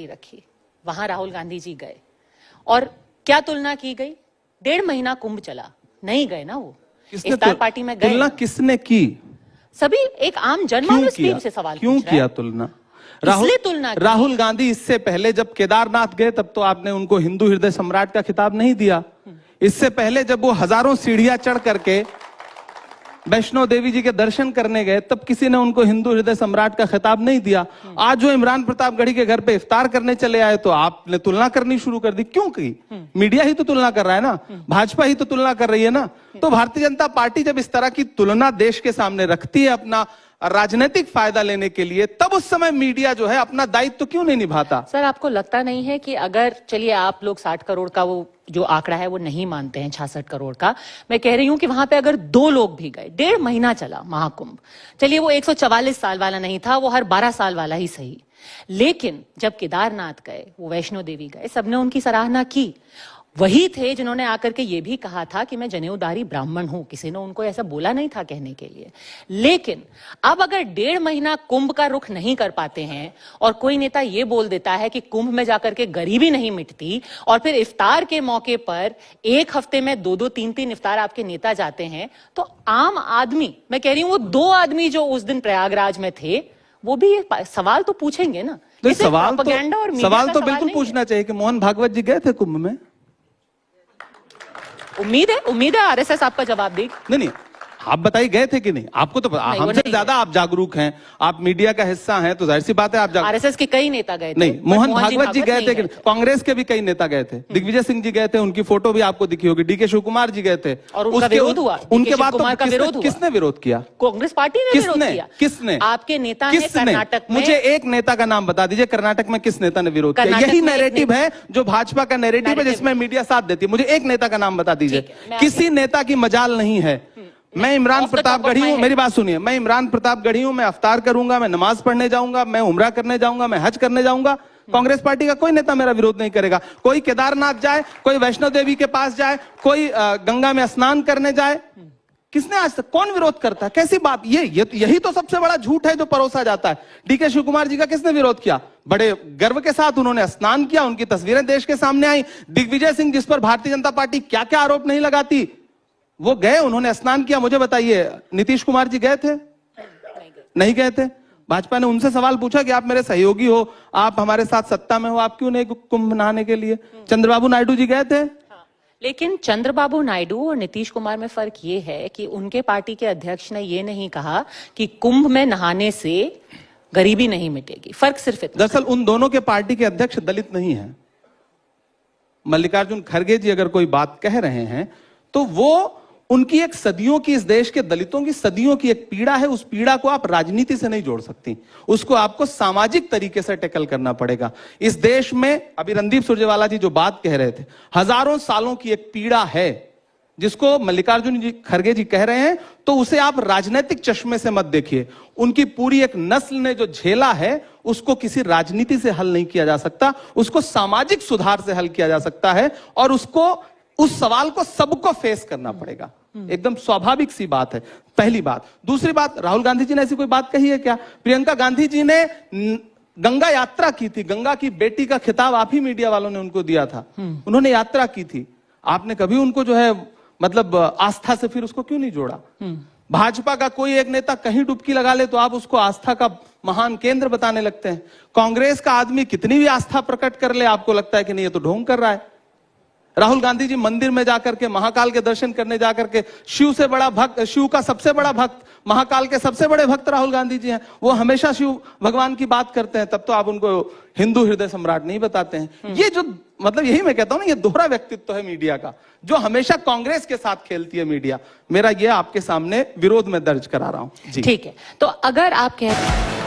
Party रखी, वहां राहुल गांधी जी गए और क्या तुलना की गई? 1.5 महीना कुंभ चला, नहीं गए ना वो इफ्तार पार्टी में गए। तुलना किसने की? सभी एक आम जनमानस भी से सवाल क्यों किया तुलना? राहुल गांधी इससे पहले जब केदारनाथ गए तब तो आपने उनको हिंदू हृदय सम्राट का खिताब नहीं दिया। इससे पहले जब वो हजारों सीढ़ियां चढ़ करके वैष्णो देवी जी के दर्शन करने गए तब किसी ने उनको हिंदू हृदय सम्राट का खिताब नहीं दिया। आज जो इमरान प्रतापगढ़ी के घर पे इफ्तार करने चले आए तो आपने तुलना करनी शुरू कर दी। क्यों की? मीडिया ही तो तुलना कर रहा है ना, भाजपा ही तो तुलना कर रही है ना। तो भारतीय जनता पार्टी जब इस तरह की तुलना देश के सामने रखती है अपना राजनीतिक फायदा लेने के लिए, तब उस समय मीडिया जो है अपना दायित्व तो क्यों नहीं निभाता? सर, आपको लगता नहीं है कि अगर, चलिए आप लोग 60 करोड़ का वो जो आंकड़ा है वो नहीं मानते हैं, 66 करोड़ का, मैं कह रही हूं कि वहां पे अगर 2 लोग भी गए, 1.5 महीना चला महाकुंभ, चलिए वो 144 साल वाला नहीं था, वो हर 12 साल वाला ही सही, लेकिन जब केदारनाथ गए, वो वैष्णो देवी गए, सबने उनकी सराहना की। वही थे जिन्होंने आकर के ये भी कहा था कि मैं जनेऊधारी ब्राह्मण हूं, किसी ने उनको ऐसा बोला नहीं था कहने के लिए। लेकिन अब अगर 1.5 महीना कुंभ का रुख नहीं कर पाते हैं और कोई नेता ये बोल देता है कि कुंभ में जाकर के गरीबी नहीं मिटती, और फिर इफ्तार के मौके पर 1 हफ्ते में 2-2, 3-3 इफ्तार आपके नेता जाते हैं, तो आम आदमी, मैं कह रही हूं वो 2 आदमी जो उस दिन प्रयागराज में थे, वो भी ये सवाल तो पूछेंगे ना। सवाल तो बिल्कुल पूछना चाहिए कि मोहन भागवत जी गए थे कुंभ में। उम्मीद है आरएसएस आपका जवाब देगी। नहीं, आप बताइए गए थे कि नहीं? आपको तो हमसे ज्यादा आप जागरूक हैं, आप मीडिया का हिस्सा हैं, तो जाहिर सी बात है आप आरएसएस के कई नेता गए थे। नहीं, मोहन भागवत जी गए थे कि कांग्रेस के भी कई नेता गए थे। दिग्विजय सिंह जी गए थे, उनकी फोटो भी आपको दिखी होगी। डीके शिव कुमार जी गए थे और उनका विरोध हुआ। उनके बाद किसने विरोध किया? कांग्रेस पार्टी ने विरोध किया। किसने? आपके नेता हैं कर्नाटक में। मुझे एक नेता का नाम बता दीजिए कर्नाटक में किस नेता ने विरोध किया? यही नैरेटिव है जो भाजपा का नैरेटिव है जिसमें मीडिया साथ देती है। मुझे एक नेता का नाम बता दीजिए। किसी नेता की मजाल नहीं है। मैं इमरान प्रतापगढ़ी हूं, मेरी बात सुनिए, मैं इमरान प्रतापगढ़ी हूं, मैं अफ्तार करूंगा, मैं नमाज पढ़ने जाऊंगा, मैं उम्रा करने जाऊंगा, मैं हज करने जाऊंगा। कांग्रेस पार्टी का कोई नेता मेरा विरोध नहीं करेगा। कोई केदारनाथ जाए, कोई वैष्णो देवी के पास जाए, कोई गंगा में स्नान करने जाए, किसने आज तक, कौन विरोध करता है? कैसी बात? यही तो सबसे बड़ा झूठ है जो परोसा जाता है। डीके शिव कुमार जी का किसने विरोध किया? बड़े गर्व के साथ उन्होंने स्नान किया, उनकी तस्वीरें देश के सामने आई। दिग्विजय सिंह, जिस पर भारतीय जनता पार्टी क्या क्या आरोप नहीं लगाती, वो गए, उन्होंने स्नान किया। मुझे बताइए, नीतीश कुमार जी गए थे? नहीं गए थे। भाजपा ने उनसे सवाल पूछा कि आप मेरे सहयोगी हो, आप हमारे साथ सत्ता में हो, आप क्यों नहीं कुंभ नहाने के लिए? चंद्रबाबू नायडू जी गए थे? लेकिन चंद्रबाबू नायडू और नीतीश कुमार में फर्क ये है कि उनके पार्टी के अध्यक्ष ने ये नहीं कहा कि कुंभ में नहाने से गरीबी नहीं मिटेगी। फर्क सिर्फ इतना। दरअसल उन दोनों के पार्टी के अध्यक्ष दलित नहीं है। मल्लिकार्जुन खड़गे जी अगर कोई बात कह रहे हैं तो वो उनकी एक सदियों की, इस देश के दलितों की सदियों की एक पीड़ा है। उस पीड़ा को आप राजनीति से नहीं जोड़ सकती, उसको आपको सामाजिक तरीके से टैकल करना पड़ेगा। इस देश में अभी रणदीप सुरजेवाला जी जो बात कह रहे थे, हजारों सालों की एक पीड़ा है जिसको मल्लिकार्जुन जी खड़गे जी कह रहे हैं, तो उसे आप राजनीतिक चश्मे से मत देखिए। उनकी पूरी एक नस्ल ने जो झेला है उसको किसी राजनीति से हल नहीं किया जा सकता, उसको सामाजिक सुधार से हल किया जा सकता है, और उस सवाल को सबको फेस करना पड़ेगा। एकदम स्वाभाविक सी बात है, पहली बात। दूसरी बात, राहुल गांधी जी ने ऐसी कोई बात कही है क्या? प्रियंका गांधी जी ने गंगा यात्रा की थी, गंगा की बेटी का खिताब आप ही मीडिया वालों ने उनको दिया था, उन्होंने यात्रा की थी। आपने कभी उनको जो है मतलब आस्था से फिर उसको क्यों नहीं जोड़ा? भाजपा का कोई एक नेता कहीं डुबकी लगा ले तो आप उसको आस्था का महान केंद्र बताने लगते हैं। कांग्रेस का आदमी कितनी भी आस्था प्रकट कर ले, आपको लगता है कि नहीं ये तो ढोंग कर रहा है। राहुल गांधी जी मंदिर में जाकर के, महाकाल के दर्शन करने जाकर के, शिव से बड़ा भक्त, शिव का सबसे बड़ा भक्त, महाकाल के सबसे बड़े भक्त राहुल गांधी जी हैं, वो हमेशा शिव भगवान की बात करते हैं, तब तो आप उनको हिंदू हृदय सम्राट नहीं बताते हैं। ये जो मतलब यही मैं कहता हूं ना, ये दोहरा व्यक्तित्व है मीडिया का, जो हमेशा कांग्रेस के साथ खेलती है मीडिया। मेरा ये आपके सामने विरोध में दर्ज करा रहा हूं। ठीक है, तो अगर आप कह